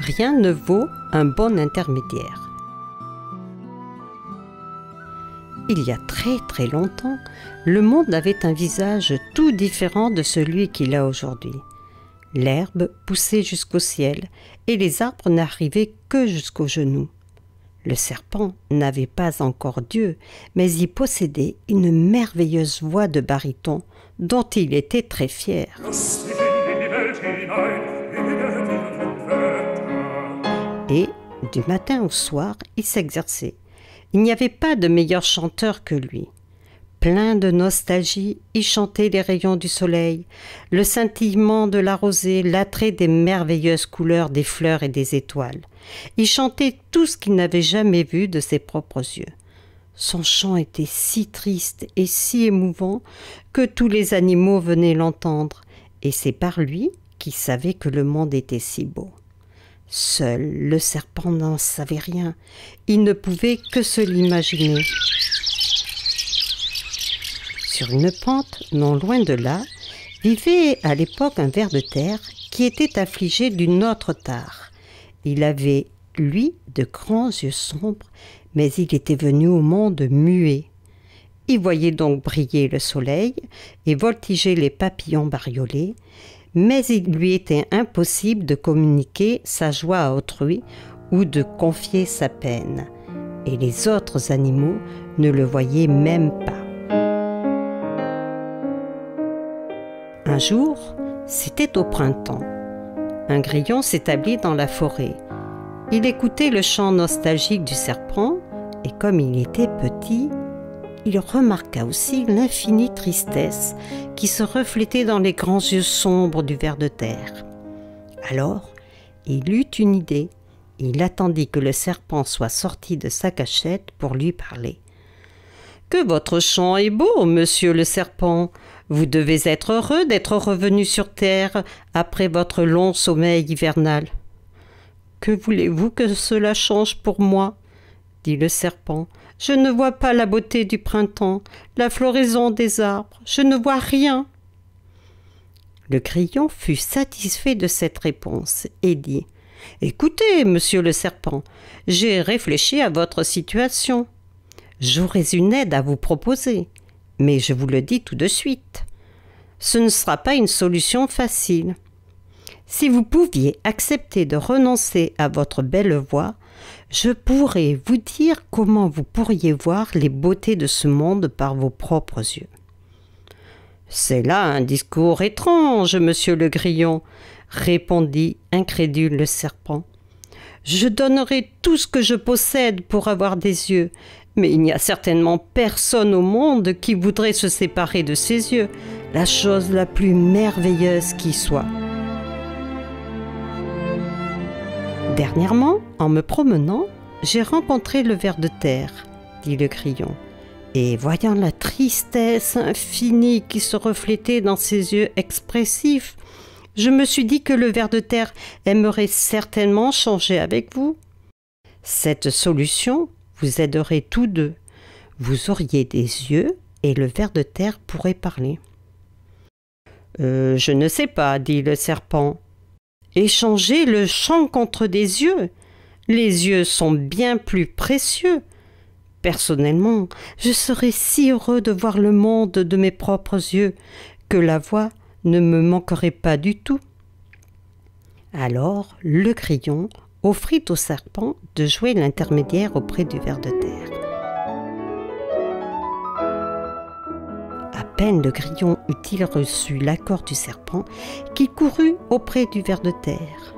rien ne vaut un bon intermédiaire. Il y a très très longtemps, le monde avait un visage tout différent de celui qu'il a aujourd'hui. L'herbe poussait jusqu'au ciel et les arbres n'arrivaient que jusqu'aux genoux. Le serpent n'avait pas encore Dieu, mais il possédait une merveilleuse voix de baryton dont il était très fier. Et, du matin au soir, il s'exerçait. Il n'y avait pas de meilleur chanteur que lui. Plein de nostalgie, il chantait les rayons du soleil, le scintillement de la rosée, l'attrait des merveilleuses couleurs des fleurs et des étoiles. Il chantait tout ce qu'il n'avait jamais vu de ses propres yeux. Son chant était si triste et si émouvant que tous les animaux venaient l'entendre, et c'est par lui qu'ils savaient que le monde était si beau. Seul le serpent n'en savait rien, il ne pouvait que se l'imaginer. Sur une pente, non loin de là, vivait à l'époque un ver de terre qui était affligé d'une autre tare. Il avait, lui, de grands yeux sombres, mais il était venu au monde muet. Il voyait donc briller le soleil et voltiger les papillons bariolés, mais il lui était impossible de communiquer sa joie à autrui ou de confier sa peine. Et les autres animaux ne le voyaient même pas. Un jour, c'était au printemps. Un grillon s'établit dans la forêt. Il écoutait le chant nostalgique du serpent et comme il était petit, il remarqua aussi l'infinie tristesse qui se reflétait dans les grands yeux sombres du ver de terre. Alors, il eut une idée. Il attendit que le serpent soit sorti de sa cachette pour lui parler. « Que votre chant est beau, monsieur le serpent. Vous devez être heureux d'être revenu sur terre après votre long sommeil hivernal. »« Que voulez-vous que cela change pour moi ?» dit le serpent. « Je ne vois pas la beauté du printemps, la floraison des arbres, je ne vois rien. » Le grillon fut satisfait de cette réponse et dit « Écoutez, monsieur le serpent, j'ai réfléchi à votre situation. J'aurais une aide à vous proposer, mais je vous le dis tout de suite. Ce ne sera pas une solution facile. Si vous pouviez accepter de renoncer à votre belle voix, je pourrais vous dire comment vous pourriez voir les beautés de ce monde par vos propres yeux. » « C'est là un discours étrange, monsieur le grillon, » répondit incrédule le serpent. « Je donnerai tout ce que je possède pour avoir des yeux, mais il n'y a certainement personne au monde qui voudrait se séparer de ses yeux, la chose la plus merveilleuse qui soit. » Dernièrement, en me promenant, j'ai rencontré le ver de terre, dit le grillon, et voyant la tristesse infinie qui se reflétait dans ses yeux expressifs, je me suis dit que le ver de terre aimerait certainement changer avec vous. Cette solution vous aiderait tous deux. Vous auriez des yeux et le ver de terre pourrait parler. « Je ne sais pas, dit le serpent. Échanger le chant contre des yeux. Les yeux sont bien plus précieux. Personnellement, je serais si heureux de voir le monde de mes propres yeux que la voix ne me manquerait pas du tout. » Alors, le grillon offrit au serpent de jouer l'intermédiaire auprès du ver de terre. À peine le grillon eut-il reçu l'accord du serpent qu'il courut auprès du ver de terre.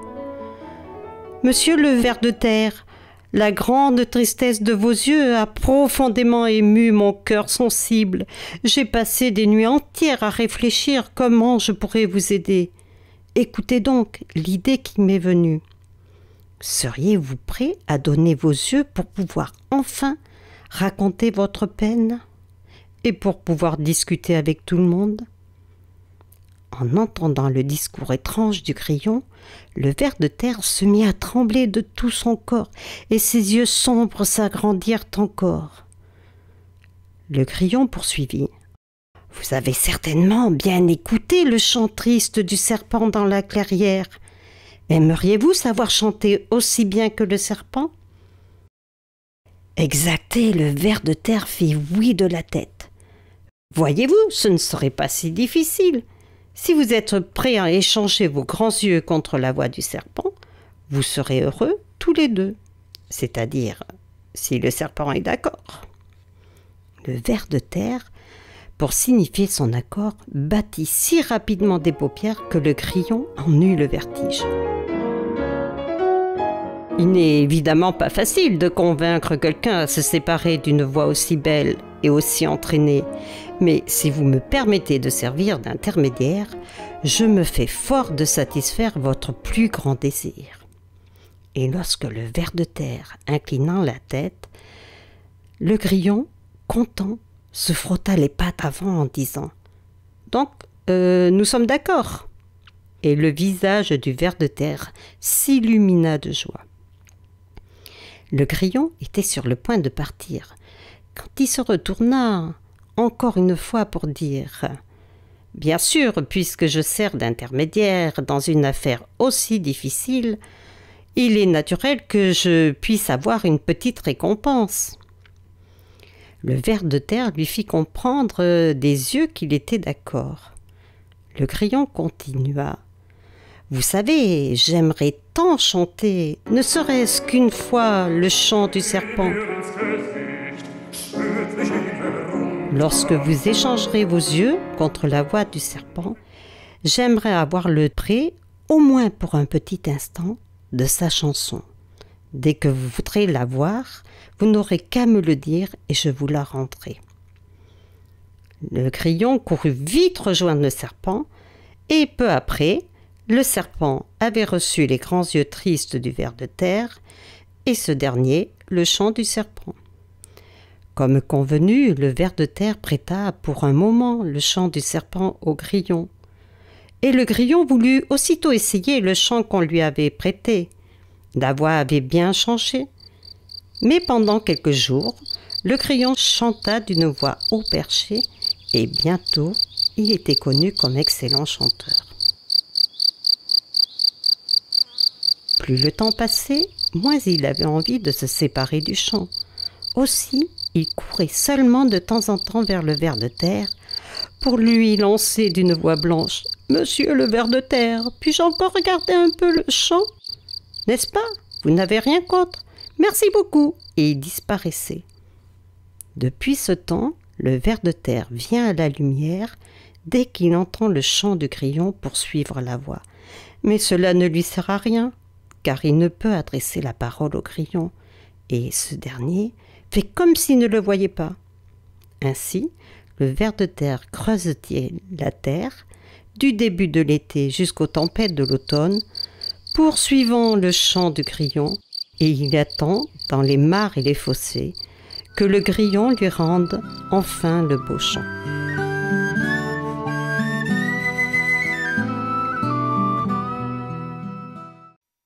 « Monsieur le ver de terre, la grande tristesse de vos yeux a profondément ému mon cœur sensible. J'ai passé des nuits entières à réfléchir comment je pourrais vous aider. Écoutez donc l'idée qui m'est venue. Seriez-vous prêt à donner vos yeux pour pouvoir enfin raconter votre peine et pour pouvoir discuter avec tout le monde ?» En entendant le discours étrange du grillon, le ver de terre se mit à trembler de tout son corps et ses yeux sombres s'agrandirent encore. Le grillon poursuivit. « Vous avez certainement bien écouté le chant triste du serpent dans la clairière. Aimeriez-vous savoir chanter aussi bien que le serpent? Exacté, le ver de terre fit oui de la tête. Voyez-vous, ce ne serait pas si difficile. Si vous êtes prêts à échanger vos grands yeux contre la voix du serpent, vous serez heureux tous les deux. C'est-à-dire, si le serpent est d'accord. Le ver de terre, pour signifier son accord, battit si rapidement des paupières que le grillon en eut le vertige. Il n'est évidemment pas facile de convaincre quelqu'un à se séparer d'une voix aussi belle et aussi entraînée, mais si vous me permettez de servir d'intermédiaire, je me fais fort de satisfaire votre plus grand désir. Et lorsque le ver de terre, inclinant la tête, le grillon, content, se frotta les pattes avant en disant « Donc, nous sommes d'accord ?» Et le visage du ver de terre s'illumina de joie. Le grillon était sur le point de partir, quand il se retourna encore une fois pour dire « Bien sûr, puisque je sers d'intermédiaire dans une affaire aussi difficile, il est naturel que je puisse avoir une petite récompense. » Le ver de terre lui fit comprendre des yeux qu'il était d'accord. Le grillon continua. « Vous savez, j'aimerais tant chanter, ne serait-ce qu'une fois, le chant du serpent. Lorsque vous échangerez vos yeux contre la voix du serpent, j'aimerais avoir le prêt, au moins pour un petit instant, de sa chanson. Dès que vous voudrez la voir, vous n'aurez qu'à me le dire et je vous la rendrai. » Le grillon courut vite rejoindre le serpent et peu après, le serpent avait reçu les grands yeux tristes du ver de terre et ce dernier le chant du serpent. Comme convenu, le ver de terre prêta pour un moment le chant du serpent au grillon. Et le grillon voulut aussitôt essayer le chant qu'on lui avait prêté. La voix avait bien changé. Mais pendant quelques jours, le grillon chanta d'une voix haut perchée et bientôt, il était connu comme excellent chanteur. Plus le temps passait, moins il avait envie de se séparer du chant. Aussi, il courait seulement de temps en temps vers le ver de terre pour lui lancer d'une voix blanche « Monsieur le ver de terre, puis-je encore regarder un peu le chant? N'est-ce pas? Vous n'avez rien contre? Merci beaucoup !» Et il disparaissait. Depuis ce temps, le ver de terre vient à la lumière dès qu'il entend le chant du grillon pour suivre la voix. Mais cela ne lui sert à rien, car il ne peut adresser la parole au grillon, et ce dernier fait comme s'il ne le voyait pas. Ainsi, le ver de terre creuse-t-il la terre, du début de l'été jusqu'aux tempêtes de l'automne, poursuivant le chant du grillon, et il attend, dans les mares et les fossés, que le grillon lui rende enfin le beau chant.